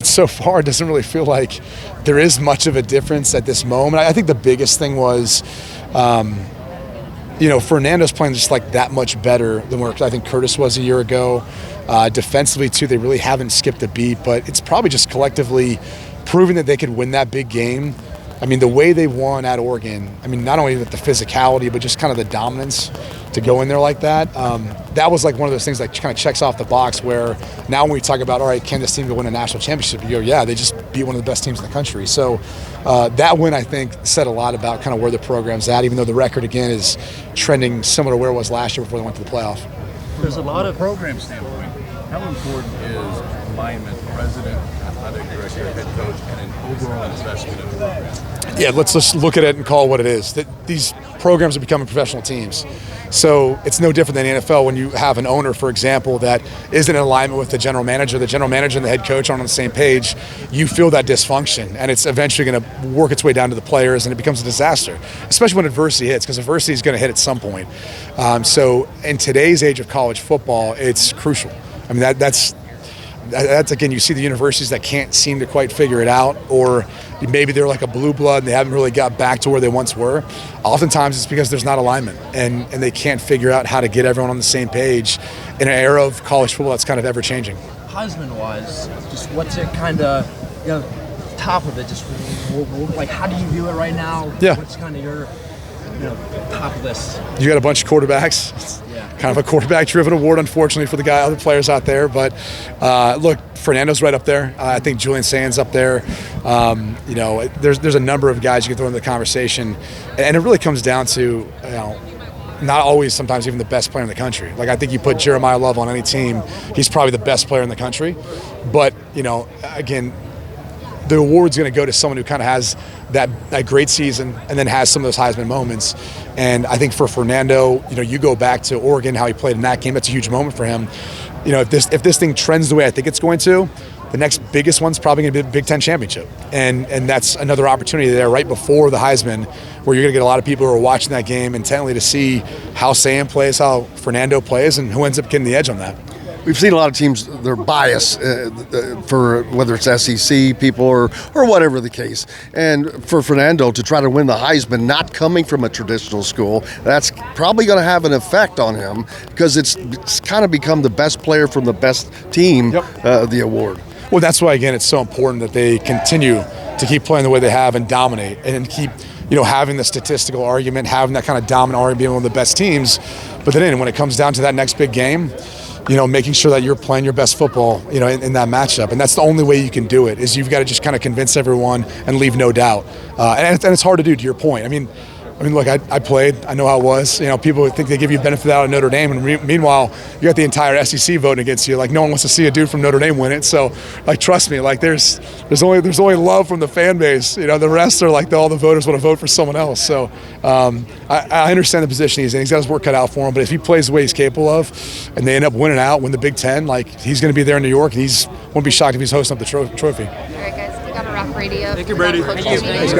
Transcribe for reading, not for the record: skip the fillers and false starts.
so far, it doesn't really feel like there is much of a difference at this moment. I think the biggest thing was, Fernando's playing just like that much better than where I think Curtis was a year ago. Defensively, too, they really haven't skipped a beat, but it's probably just collectively proving that they could win that big game. I mean, the way they won at Oregon, I mean, not only with the physicality, but just kind of the dominance to go in there like that. That was like one of those things that kind of checks off the box where now when we talk about, all right, can this team go win a national championship? You go, yeah, they just beat one of the best teams in the country. So that win, I think, said a lot about kind of where the program's at, even though the record, again, is trending similar to where it was last year before they went to the playoff. There's a lot of program standpoint. How important is alignment, president, athletic director, head coach, and an overall investment in the program? Yeah, let's just look at it and call it what it is. That these programs are becoming professional teams. So it's no different than the NFL when you have an owner, for example, that isn't in alignment with the general manager. The general manager and the head coach aren't on the same page. You feel that dysfunction, and it's eventually going to work its way down to the players, and it becomes a disaster, especially when adversity hits, because adversity is going to hit at some point. So in today's age of college football, it's crucial. I mean, that's again, you see the universities that can't seem to quite figure it out, or maybe they're like a blue blood and they haven't really got back to where they once were. Oftentimes it's because there's not alignment, and they can't figure out how to get everyone on the same page in an era of college football that's kind of ever-changing. Heisman-wise, just what's it kind of, top of it, just like how do you view it right now? Yeah. What's kind of your, top of this? You got a bunch of quarterbacks. Yeah. Kind of a quarterback-driven award, unfortunately, for the other players out there. But look, Fernando's right up there. I think Julian Sand's up there. There's a number of guys you can throw into the conversation, and it really comes down to not always, sometimes even the best player in the country. Like I think you put Jeremiah Love on any team, he's probably the best player in the country. But again, the award's going to go to someone who kind of has that great season and then has some of those Heisman moments. And I think for Fernando, you go back to Oregon, how he played in that game, that's a huge moment for him. If this thing trends the way I think it's going to, the next biggest one's probably going to be the Big Ten championship. And that's another opportunity there right before the Heisman, where you're going to get a lot of people who are watching that game intently to see how Sam plays, how Fernando plays, and who ends up getting the edge on that. We've seen a lot of teams, they're biased for whether it's SEC people or whatever the case. And for Fernando to try to win the Heisman, not coming from a traditional school, that's probably going to have an effect on him because it's kind of become the best player from the best team, the award. Well, that's why, again, it's so important that they continue to keep playing the way they have and dominate and keep having the statistical argument, having that kind of dominant argument, being one of the best teams. But then when it comes down to that next big game, making sure that you're playing your best football, in that matchup. And that's the only way you can do it, is you've got to just kind of convince everyone and leave no doubt. And it's hard to do, to your point. I mean, look, I played. I know how it was. People think they give you benefit out of Notre Dame, and meanwhile, you got the entire SEC voting against you. Like, no one wants to see a dude from Notre Dame win it. So, trust me, there's only love from the fan base. The rest are all the voters want to vote for someone else. So, I understand the position he's in. He's got his work cut out for him. But if he plays the way he's capable of, and they end up winning out, win the Big Ten, he's going to be there in New York, and won't be shocked if he's hosting up the trophy. All right, guys, we got to wrap Brady up. Thank you, Brady. Thank you.